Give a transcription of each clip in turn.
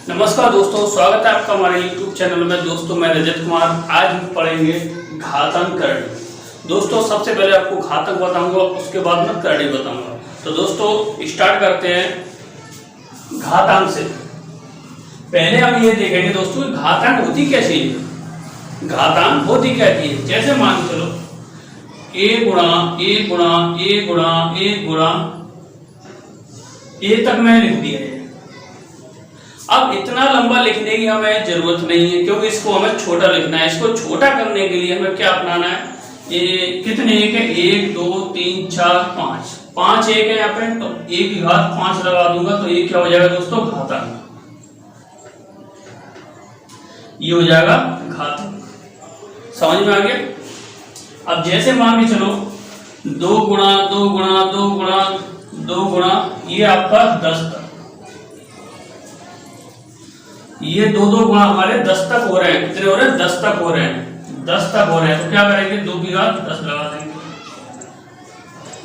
नमस्कार दोस्तों, स्वागत है आपका हमारे YouTube चैनल में। दोस्तों मैं रजत कुमार। आज हम पढ़ेंगे घातांक करणी। दोस्तों सबसे पहले आपको घातांक बताऊंगा, उसके बाद मैं करणी बताऊंगा। तो दोस्तों स्टार्ट करते हैं घातांक से। पहले हम ये देखेंगे दोस्तों घातांक होती क्या चीज है। घातांक होती क्या चीज, जैसे मान के चलो a गुणा a गुणा a गुणा a गुणा a तक मैंने लिख दिया है। अब इतना लंबा लिखने की हमें जरूरत नहीं है, क्योंकि इसको हमें छोटा लिखना है। इसको छोटा करने के लिए हमें क्या अपनाना है, ये कितने एक है, 1 2 3 4 5 5 एक है यहाँ पे, तो एक की घात 5 लगा दूंगा तो ये क्या हो जाएगा दोस्तों, घातांक। ये हो जाएगा घातांक। समझ में आ गया। अब जैसे मान के चलो 2 गुणा 2 गुणा 2 गुणा 2 गुणा ये आपका 10 तक, ये 2 गुणा हमारे 10 तक हो रहे हैं। कितने हो रहे हैं, 10 तक हो रहे हैं। 10 तक हो रहे हैं तो क्या करेंगे, 2 की घात 10 लगा देंगे।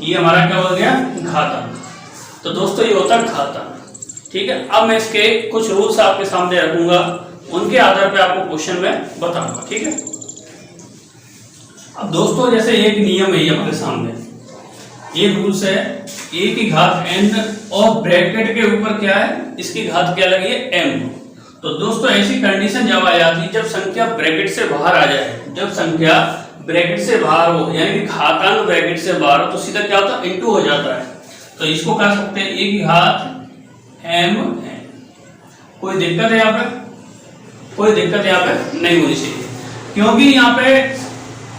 ये हमारा क्या हो गया, घातांक। तो दोस्तों ये होता है घातांक। ठीक है। अब मैं इसके कुछ रूल्स आपके सामने रखूंगा, उनके आधार पे आपको क्वेश्चन में बताऊंगा। ठीक है। अब दोस्तों जैसे एक नियम है हमारे सामने, ये रूल्स है, a की घात n और ब्रैकेट के ऊपर क्या है, इसकी घात क्या लगी है, m। तो दोस्तों ऐसी कंडीशन जब आ जाती है जब संख्या ब्रैकेट से बाहर आ जाए, जब संख्या ब्रैकेट से बाहर हो, यानी कि घातांक ब्रैकेट से बाहर हो, तो सीधा क्या होता है, इनटू हो जाता है। तो इसको कह सकते हैं a की घात m है। कोई दिक्कत है यहाँ पे, कोई दिक्कत यहाँ पे नहीं होनी चाहिए, क्योंकि यहाँ पे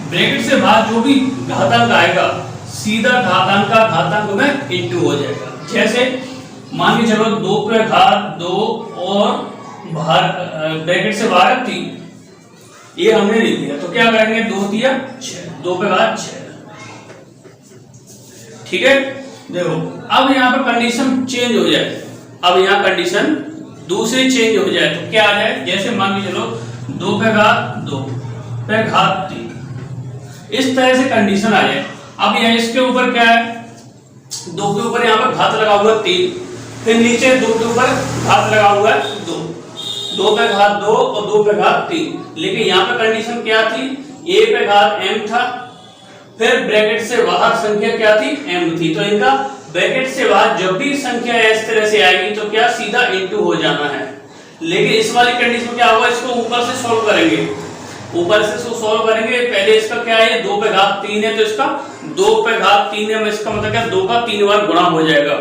ब्रैकेट से बाहर जो भी घातांक आएगा सीधा घातांक का घातांक में इनटू हो जाएगा। जैसे मान के चलो 2 पे घात 2 और बाहर ब्रैकेट से बाहर 3, ये हमने लिख दिया। तो क्या करेंगे, 2 दिया 6, 2 पे घात 6। ठीक है। देखो अब यहाँ पे कंडीशन चेंज हो जाए, अब यहाँ कंडीशन दूसरी चेंज हो जाए तो क्या आ जाए, जैसे मान के चलो 2 पे घात 2 पे घात 3, इस तरह से कंडीशन आ जाए। अब यहाँ इसके ऊपर क्या है, 2 के ऊपर यहाँ पर घात लगा हुआ 3, फिर नीचे 2 के ऊपर घात लगा हुआ 2, 2 पे घात 2 और 2 पे घात 3। लेकिन यहाँ पे कंडीशन क्या थी, a पे घात m था, फिर ब्रैकेट से बाहर संख्या क्या थी, m थी। तो इनका ब्रैकेट से बाहर जब भी संख्या इस तरह से आएगी तो क्या सीधा इनटू हो जाना है। लेकिन इस वाली कंडीशन क्या होगा, इसको ऊपर से सॉल्व करेंगे, ऊपर से सॉल्व करेंगे। पहले इसका क्या है, 2 पे घात 3 है, तो इसका 2 पे घात 3 है, इसका मतलब क्या, 2 का 3 बार गुणा हो जाएगा।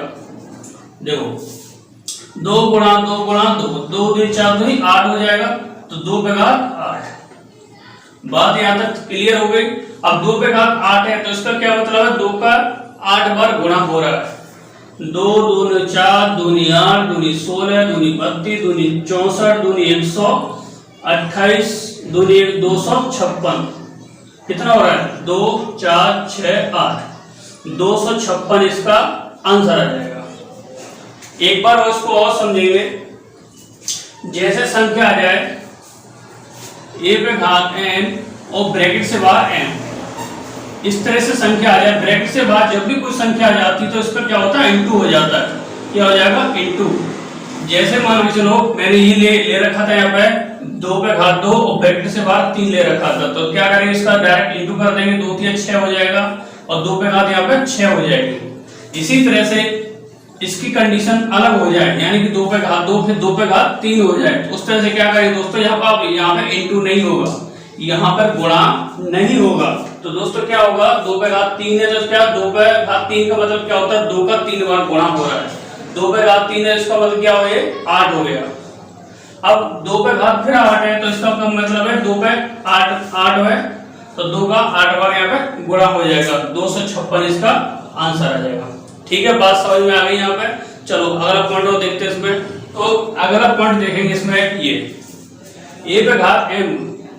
देखो 2 गुणा 2 गुणा 2, 2 2 4 2 8 हो जाएगा, तो 2 पे घात 8। बात यहां तक क्लियर हो गई। अब 2 पे घात 8 है, तो इसका क्या मतलब है, 2 का 8 बार गुणा हो रहा है। 2 2 4 2 8 2 16 2 32 2 64 2 128 2 256, कितना हो रहा है, 2 4 6 8, 256 इसका आंसर आ जाएगा। एक बार इसको और समझेंगे। जैसे संख्या आ जाए a पे घात n और ब्रैकेट से बाहर m, इस तरह से संख्या आ जाए, ब्रैकेट से बाहर जब भी कोई संख्या आ जाती है तो इसका क्या होता है, इनटू हो जाता है। क्या हो जाएगा, इनटू। जैसे मान के चलो मैंने ये ले रखा था यहाँ पे 2 पे घात 2 और ब्रैकेट से बाहर 3 ले रखा था, तो क्या करेंगे, इसका डायरेक्ट इनटू कर देंगे, 2 3 6 हो जाएगा, और 2 पे घात यहाँ पे 6 हो जाएगी। इसी तरह से इसकी कंडीशन अलग हो जाए, यानी कि 2 पे घात 2 फिर 2 पे घात 3 हो जाए, उस तरह से क्या करेंगे दोस्तों, यहाँ पे इनटू नहीं होगा, यहाँ पर गुणा नहीं होगा। तो दोस्तों क्या होगा, 2 पे घात 3 है, तो क्या 2 पे घात 3 का मतलब क्या होता है, 2 का 3 बार गुणा हो रहा है। 2 पे घात 3 है, इसका मतलब क्या हो गया, 8 हो गया। अब 2 पे घात फिर 8 है, तो इसका मतलब है 2 पे 8 है, तो 2 का 8 बार यहाँ पे गुणा हो जाएगा, 256 इसका आंसर आ जाएगा। ठीक है, बात समझ में आ गई यहाँ पे। चलो अगला पॉइंट और देखते हैं इसमें। तो अगला पॉइंट देखेंगे इसमें, ये a पे घात m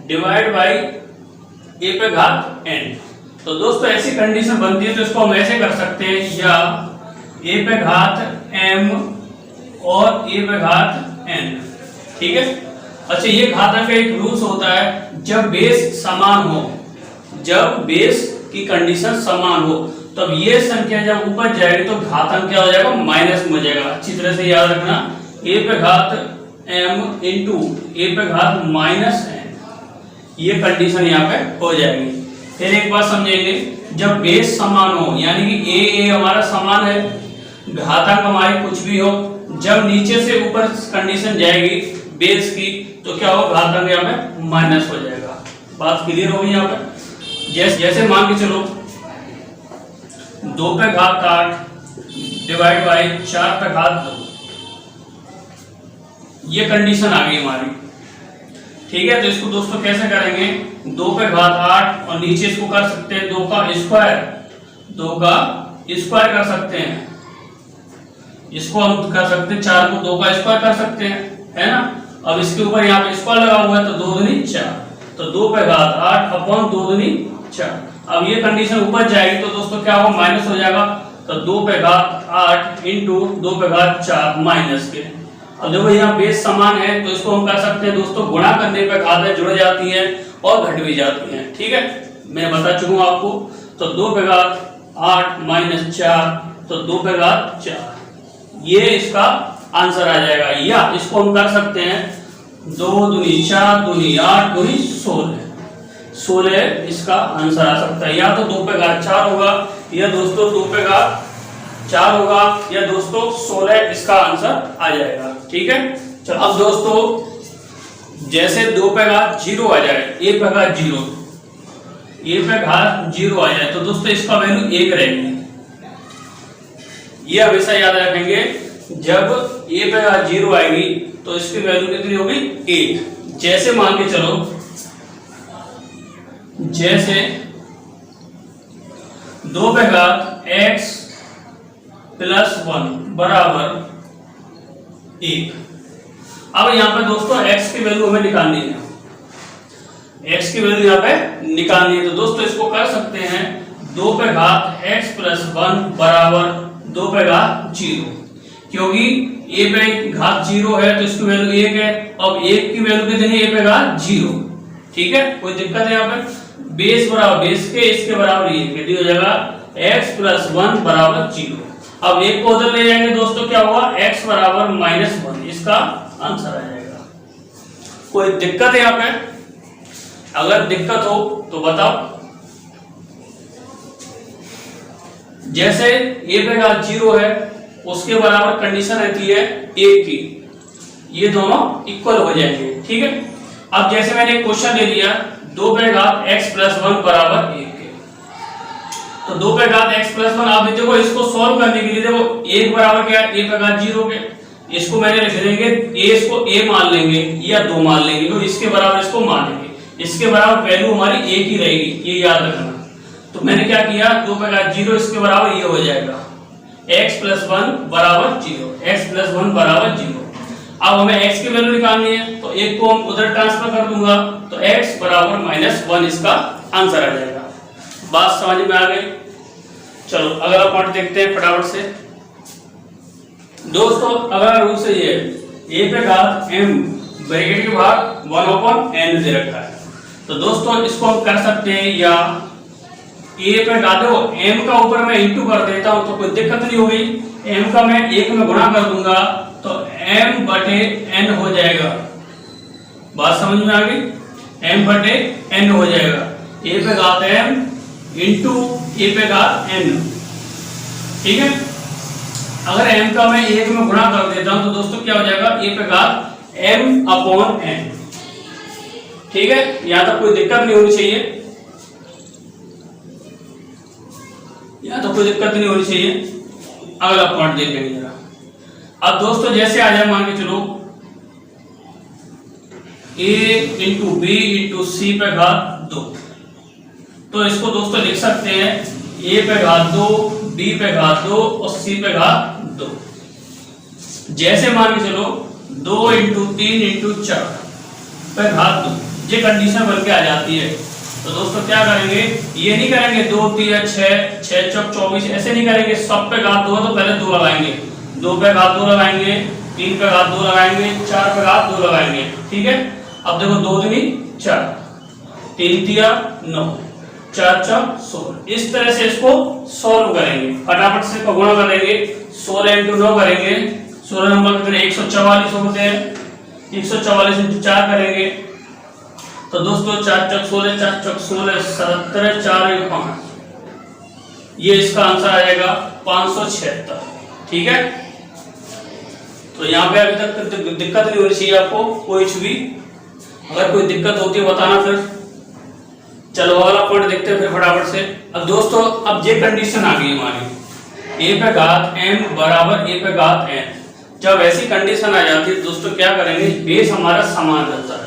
डिवाइड बाई a पे घात n। तो दोस्तों ऐसी कंडीशन बनती है तो इसको हम ऐसे कर सकते हैं, या a पे घात m और a पे घात n। ठीक है। अच्छा, ये घातांक का एक रूल्स होता है, जब बेस समान हो, जब बेस की कंडीशन समान हो, तब ये संख्या जब ऊपर जाएगी तो घातांक क्या हो जाएगा, माइनस में हो जाएगा। अच्छी तरह से याद रखना, a पे घात m इंटू ए पे घात माइनस n, ये कंडीशन यहाँ पे हो जाएगी। फिर एक बात समझेंगे, जब बेस समान हो यानी कि ए हमारा समान है, घातांक हमारी कुछ भी हो, जब नीचे से ऊपर कंडीशन जाएगी बेस की तो क्या हो, घातांक यहाँ पे माइनस हो जाएगा। बात क्लियर होगी यहाँ पे। जैसे मान के चलो 2 पे घात 8 डिवाइड बाई 4 पे घात 2, ये कंडीशन आ गई हमारी। ठीक है, तो इसको दोस्तों कैसे करेंगे, 2 पे घात 8 और नीचे इसको कर सकते हैं 2 का स्क्वायर कर सकते हैं, इसको हम कर सकते हैं 4 को 2 का स्क्वायर कर सकते हैं, है ना। अब इसके ऊपर यहाँ पे स्क्वायर लगा हुआ है तो 2 दूनी 4, तो 2 पे घात 8 अपॉन 2 दूनी 4। अब ये कंडीशन ऊपर जाएगी तो दोस्तों क्या होगा, माइनस हो जाएगा, तो 2 पे घात 8 इंटू 2 पे घात 4 माइनस के। अब देखो यहाँ बेस समान है तो इसको हम कर सकते हैं दोस्तों, गुणा करने पे घातें जुड़ जाती हैं और घट भी जाती हैं। ठीक है, मैं बता चुका हूँ आपको। तो 2 पे घात 8 माइनस 4, तो 2 पे घात 4, ये इसका आंसर आ जाएगा। या इसको हम कर सकते हैं 2 दूनी 4 दूनी 8 दूनी 16 इसका आंसर आ सकता है। या तो 2 पे घात 4 होगा, या दोस्तों 2 पे घात 4 होगा, या दोस्तों 16 इसका आंसर आ जाएगा। ठीक है, चलो अब दोस्तों जैसे 2 पे घात 0 आ जाए, ए पे घात 0 आ जाए तो दोस्तों इसका वैल्यू 1 रहेगी। ये हमेशा याद रखेंगे, जब ए पे घात 0 आएगी तो इसकी वैल्यू कितनी होगी, 1। जैसे मान के चलो, जैसे 2 पे घात x प्लस 1 बराबर 1। अब यहाँ पे दोस्तों x की वैल्यू हमें निकालनी है, x की वैल्यू यहाँ पे निकालनी है। तो दोस्तों इसको कर सकते हैं 2 पे घात x प्लस 1 बराबर 2 पे घात 0, क्योंकि a पे घात 0 है तो इसकी वैल्यू 1 है। अब 1 की वैल्यू कितनी है, a पे घात 0। ठीक है, कोई दिक्कत है यहाँ पे, बेस बराबर बेस के, इसके बराबर ये कितनी हो जाएगा, x प्लस 1 बराबर 0। अब 1 को उधर ले जाएंगे दोस्तों, क्या होगा, x बराबर -1, इसका आंसर आ जाएगा। कोई दिक्कत है यहाँ पे, अगर दिक्कत हो तो बताओ। जैसे a पे घात 0 है उसके बराबर कंडीशन रहती है 1 की, ये दोनों इक्वल हो जाएंगे। ठीक है, अब जैसे मैंने एक क्वेश्चन ले लिया 2 पे घात x प्लस 1 बराबर 1 के, तो 2 पे घात x प्लस 1, आप देखो इसको सॉल्व करने के लिए देखो 1 बराबर क्या है, a पे घात 0 के, इसको मैंने लिख देंगे इसको a मान लेंगे या 2 मान लेंगे, तो इसके बराबर इसको मान लेंगे, इसके बराबर वैल्यू हमारी 1 ही रहेगी, ये याद रखना। तो मैंने क्या किया, 2 पे घात 0 इसके बराबर ये हो जाएगा x प्लस 1 बराबर 0, x प्लस 1 बराबर 0। अब हमें x की वैल्यू निकालनी है तो 1 को हम उधर ट्रांसफर कर दूंगा तो x बराबर -1 इसका आंसर आ जाएगा। बात समझ में आ गई। चलो अगला पार्ट देखते हैं फटाफट से दोस्तों। अगला रूल से ये a पे घात m ब्रैकेट के बाहर 1/n दे रखा है, तो दोस्तों इसको हम कर सकते हैं, या a पे घात हो m का ऊपर मैं इंटू कर देता हूं तो कोई दिक्कत नहीं होगी, m का मैं 1 में गुणा कर दूंगा तो m बटे n हो जाएगा। बात समझ में आ गई, m बटे n हो जाएगा, a पे घात m इंटू a पे घात n। ठीक है, अगर m का मैं 1 में गुणा कर देता हूं तो दोस्तों क्या हो जाएगा, a पे घात m अपॉन n। ठीक है, यहां तक कोई दिक्कत नहीं होनी चाहिए, यहां तो कोई दिक्कत नहीं होनी चाहिए। अगला पॉइंट देख लेंगे जरा। अब दोस्तों जैसे आ जाए, मान के चलो a इंटू बी इंटू सी पे घात 2, तो इसको दोस्तों लिख सकते हैं a पे घात 2, b पे घात 2 और c पे घात 2। जैसे मान के चलो 2 इंटू 3 इंटू 4 पे घात 2, ये कंडीशन बन के आ जाती है। तो दोस्तों क्या करेंगे, ये नहीं करेंगे 2 3 6 6 चौक 24, ऐसे नहीं करेंगे। सब पे घात 2 तो पहले 2 लगाएंगे, 2 पे घात 2 लगाएंगे, 3 पे घात 2 लगाएंगे, 4 पे घात 2 लगाएंगे। ठीक है, अब देखो 2 दूनी 4, 3 तिया 9, 4 चौक 16, इस तरह से इसको सॉल्व करेंगे। फटाफट से गुणा करेंगे, 16 इंटू 9 करेंगे, 16 नंबर कितने 144 होते हैं, 144 इंटू 4 करेंगे तो दोस्तों 4 चौक 16, 4 चौक 16, 17, 4 एक 5, ये इसका आंसर आ जाएगा 576। ठीक है, तो यहाँ पे अभी तक दिक्कत नहीं होनी चाहिए आपको कोई भी। अगर कोई दिक्कत होती है बताना फिर। चलो अगला पॉइंट देखते हैं फिर फटाफट से। अब दोस्तों अब ये कंडीशन आ गई हमारी a पे घात m बराबर a पे घात n। जब ऐसी कंडीशन आ जाती है दोस्तों क्या करेंगे, बेस हमारा समान रहता है,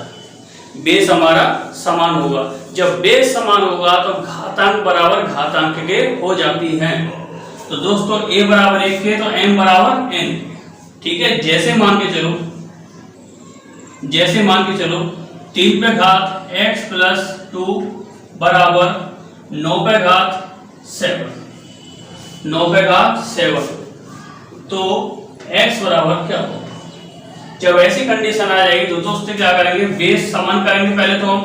बेस हमारा समान होगा। जब बेस समान होगा तो घातांक बराबर घातांक के हो जाती हैं। तो दोस्तों a बराबर 1 के तो m बराबर n। ठीक है, जैसे मान के चलो 3 पे घात x प्लस 2 बराबर 9 पे घात 7, 9 पे घात 7, तो x बराबर क्या होगा। जब ऐसी कंडीशन आ जाएगी तो दोस्तों क्या करेंगे, बेस समान करेंगे पहले तो हम।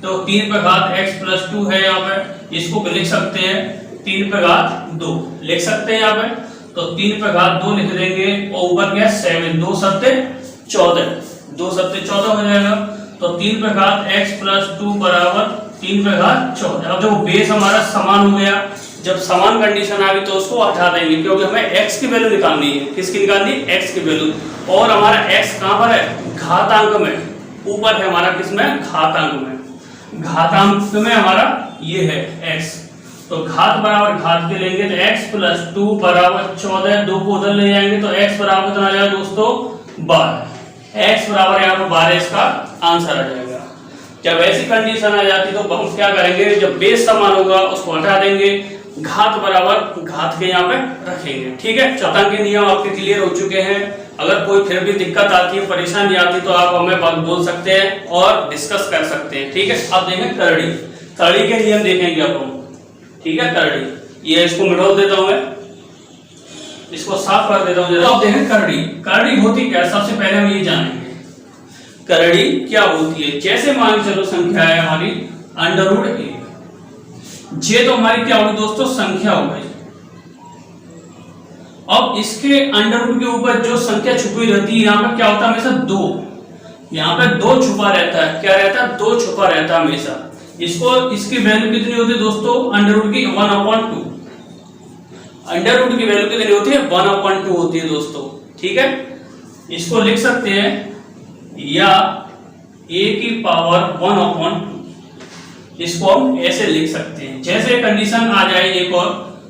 तो 3 पे घात x प्लस 2 है यहाँ पे, इसको लिख सकते हैं 3 पे घात 2 लिख सकते हैं यहाँ पे। तो 3 पे घात 2 लिख देंगे और ऊपर क्या 7, 2 सत्ते 14, 2 सत्ते 14 हो जाएगा। तो 3 पे घात x प्लस 2 बराबर 3 पे घात 14। अब देखो बेस हमारा समान हो गया। जब समान कंडीशन आ गई तो उसको हटा देंगे क्योंकि हमें x की वैल्यू निकालनी है। किसकी निकालनी है, x की वैल्यू। और हमारा x कहां पर है, घातांक में, ऊपर है हमारा किसमें, घातांक में। घातांक में हमारा ये है x, तो घात बराबर घात के लेंगे तो x प्लस 2 बराबर 14, 2 को उधर ले जाएंगे तो x बराबर कितना आ जाएगा दोस्तों 12। x बराबर यहाँ पर 12 इसका आंसर आ जाएगा। जब ऐसी कंडीशन आ जाती तो हम क्या करेंगे, जब बेस समान होगा उसको हटा देंगे, घात बराबर घात के यहाँ पे रखेंगे। ठीक है, चौथा के नियम आपके क्लियर हो चुके हैं। अगर कोई फिर भी दिक्कत आती है, परेशानी आती तो आप हमें बात बोल सकते हैं और डिस्कस कर सकते हैं। ठीक है, अब देखें करड़ी, करड़ी के नियम देखेंगे अब हम। ठीक है, करड़ी, ये इसको मिटा देता हूं मैं, इसको साफ कर देता हूं। अब देखें करड़ी, करड़ी होती क्या, सबसे पहले हम ये जानेंगे करड़ी क्या होती है। जैसे मान चलो संख्या है हमारी √a, ये तो हमारी क्या होगी दोस्तों, संख्या हो गई। अब इसके अंडर के ऊपर जो संख्या छुपी रहती है, यहाँ पे क्या होता है हमेशा 2, यहाँ पे 2 छुपा रहता है। क्या रहता है, 2 छुपा रहता है हमेशा। इसको इसकी वैल्यू कितनी होती है दोस्तों, √की 1/2। √रूट की वैल्यू कितनी होती है, 1/2 होती है दोस्तों। ठीक है, इसको लिख सकते हैं या a की पावर 1/2, इसको हम ऐसे लिख सकते हैं। जैसे कंडीशन आ जाए एक और,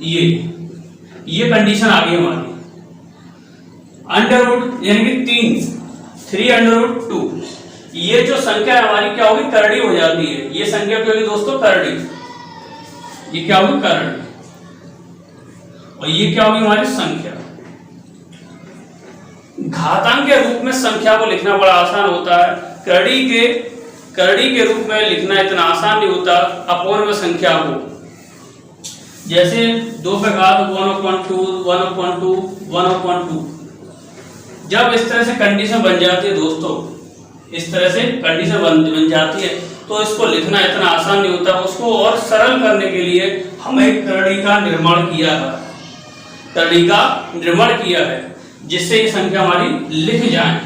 ये कंडीशन आ गई हमारी √, यानी कि 3 √2, ये जो संख्या हमारी क्या होगी, करड़ी हो जाती है। ये संख्या क्या होगी दोस्तों, करड़ी, ये क्या होगी, करड़ी। और ये क्या होगी हमारी संख्या। घातांक के रूप में संख्या को लिखना बड़ा आसान होता है, करड़ी के रूप में लिखना इतना आसान नहीं होता। अपोन में संख्या को, जैसे 2 पे घात 1/2, जब इस तरह से कंडीशन बन जाती है दोस्तों, इस तरह से कंडीशन बन जाती है तो इसको लिखना इतना आसान नहीं होता। उसको और सरल करने के लिए हमें करड़ी का निर्माण किया है, जिससे ये संख्या हमारी लिख जाए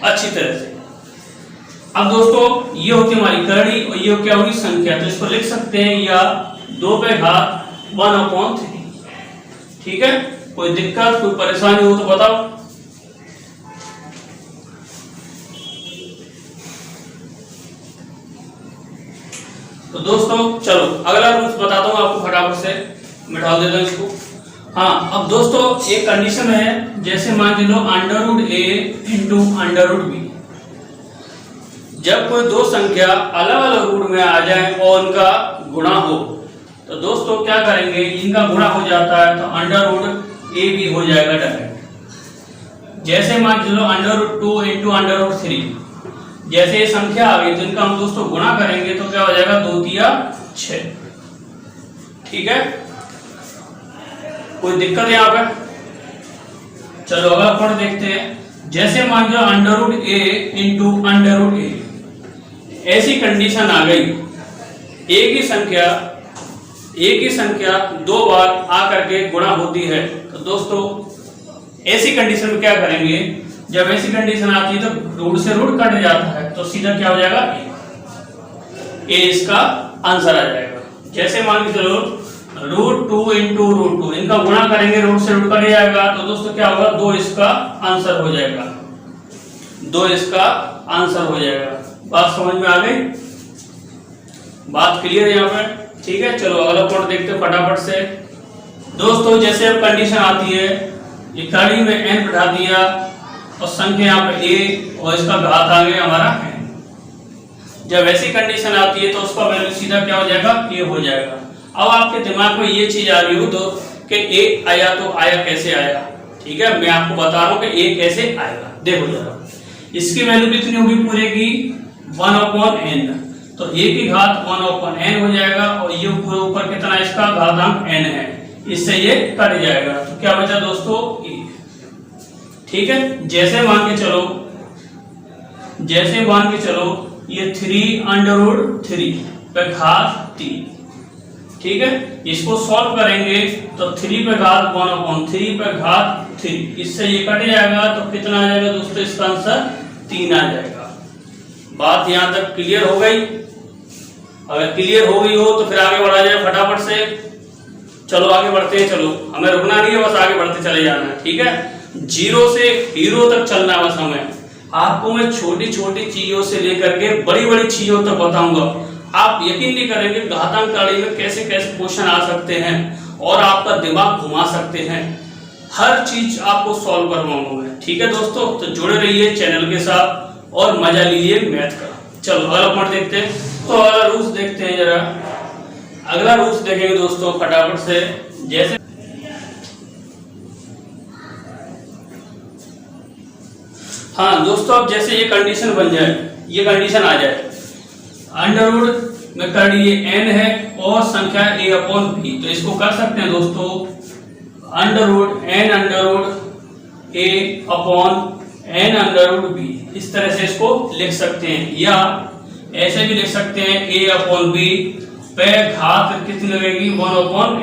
अच्छी तरह से। अब दोस्तों ये होती है हमारी करड़ी और ये क्या होगी, संख्या। तो इसको लिख सकते हैं या 2 पे घात 1/3। ठीक है, कोई दिक्कत कोई परेशानी हो तो बताओ। तो दोस्तों चलो अगला रूल्स बताता हूं आपको, फटाफट से मिटा देता हूं इसको। हाँ, अब दोस्तों एक कंडीशन है, जैसे मान लो √a इंटू √b। जब कोई दो संख्या अलग अलग रूट में आ जाए और उनका गुणा हो तो दोस्तों क्या करेंगे, इनका गुणा हो जाता है तो √a भी हो जाएगा डायरेक्ट। जैसे मान लो √2 इंटू √3, जैसे ये संख्या आ गई तो इनका हम दोस्तों गुणा करेंगे तो क्या हो जाएगा, 2 तिया 6। ठीक है, कोई दिक्कत है यहाँ पे। चलो अगला पॉइंट देखते हैं। जैसे मान लो √a इंटू √a, ऐसी कंडीशन आ गई, एक ही संख्या 2 बार आकर के गुणा होती है तो दोस्तों ऐसी कंडीशन में क्या करेंगे, जब ऐसी कंडीशन आती है तो रूट से रूट कट जाता है, तो सीधा क्या हो जाएगा, ए इसका आंसर आ जाएगा। जैसे मान के चलो √2 इंटू √2, इनका गुणा करेंगे, रूट से रूट कट जाएगा, तो दोस्तों क्या होगा, 2 इसका आंसर हो जाएगा, 2 इसका आंसर हो जाएगा। बात समझ में आ गई, बात क्लियर यहाँ पे, ठीक है। चलो अगला पॉइंट देखते हैं फटाफट से। दोस्तों जैसे अब कंडीशन आती है, ये कड़ी में n बढ़ा दिया और संख्या यहाँ पे a और इसका घात आ गया हमारा n। जब ऐसी कंडीशन आती है तो उसका वैल्यू सीधा क्या हो जाएगा, a हो जाएगा। अब आपके दिमाग में ये चीज आ रही हो तो कि a आया तो आया कैसे आया, ठीक है, मैं आपको बता रहा हूँ कि a कैसे आएगा। देखो जरा, इसकी वैल्यू कितनी होगी पूरे की 1/n, तो a की घात 1/n हो जाएगा, और ये पूरे ऊपर कितना इसका घातांक n है, इससे ये कट जाएगा, तो क्या बचा दोस्तों, a, ठीक है। जैसे मान के चलो ये 3√3 पे घात 3, ठीक है, इसको सॉल्व करेंगे तो 3 पे घात 1/3 पे घात 3, इससे ये कट जाएगा, तो कितना आ जाएगा दोस्तों, इसका आंसर 3 आ जाएगा। बात यहां तक क्लियर हो गई? अगर क्लियर हो गई हो तो फिर आगे बढ़ा जाए फटाफट से। चलो आगे बढ़ते हैं, चलो हमें रुकना नहीं है, बस आगे बढ़ते चले जाना है, ठीक है। 0 से हीरो तक चलना है बस हमें। आपको मैं छोटी छोटी चीजों से लेकर के बड़ी बड़ी चीजों तक बताऊंगा। आप यकीन नहीं करेंगे घातांक प्रणाली में कैसे कैसे क्वेश्चन आ सकते हैं और आपका दिमाग घुमा सकते हैं। हर चीज आपको सॉल्व करवाऊंगा मैं, ठीक है दोस्तों। तो जुड़े रहिए चैनल के साथ और मजा लीजिए मैथ का। चलो अगला पॉइंट देखते हैं। तो अगला रूल्स देखते हैं जरा, अगला रूल्स देखेंगे दोस्तों फटाफट से। जैसे हाँ दोस्तों, अब जैसे ये कंडीशन बन जाए, ये कंडीशन आ जाए, अंडर रूट में कर लिए n है और संख्या a/b, तो इसको कर सकते हैं दोस्तों under root n under root a/n under root b, इस तरह से इसको लिख सकते हैं, या ऐसे भी लिख सकते हैं a/b पे घात कितनी लगेगी 1/n,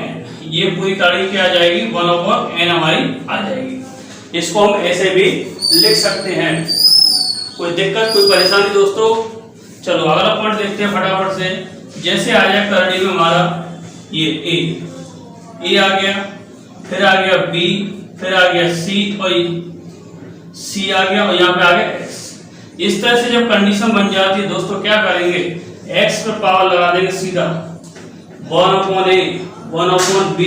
ये पूरी तारीख क्या आ जाएगी 1/n हमारी आ जाएगी। इसको हम ऐसे भी लिख सकते हैं। कोई दिक्कत कोई परेशानी दोस्तों? चलो अगला पॉइंट देखते हैं फटाफट से। जैसे आ जाए करड़ी में हमारा ये ए आ गया, फिर आ गया बी, फिर आ गया सी और सी आ गया, और यहाँ पे आ गया एक्स। इस तरह से जब कंडीशन बन जाती है दोस्तों, क्या करेंगे, एक्स पे पावर लगा देंगे सीधा 1/a 1/b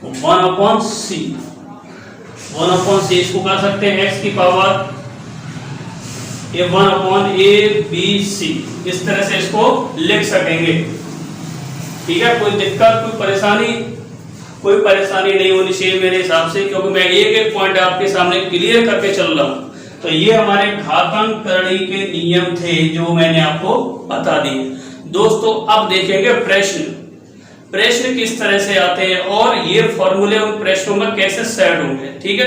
1/c 1/c, इसको कर सकते हैं x की पावर 1/abc, इस तरह से इसको लिख सकेंगे, ठीक है। कोई दिक्कत कोई परेशानी नहीं होनी चाहिए मेरे हिसाब से, क्योंकि मैं एक एक पॉइंट आपके सामने क्लियर करके चल रहा हूं। तो ये हमारे घातांक करणी के नियम थे जो मैंने आपको बता दिए दोस्तों। अब देखेंगे प्रश्न किस तरह से आते हैं और ये फॉर्मूले उन प्रश्नों में कैसे सेट होंगे, ठीक है।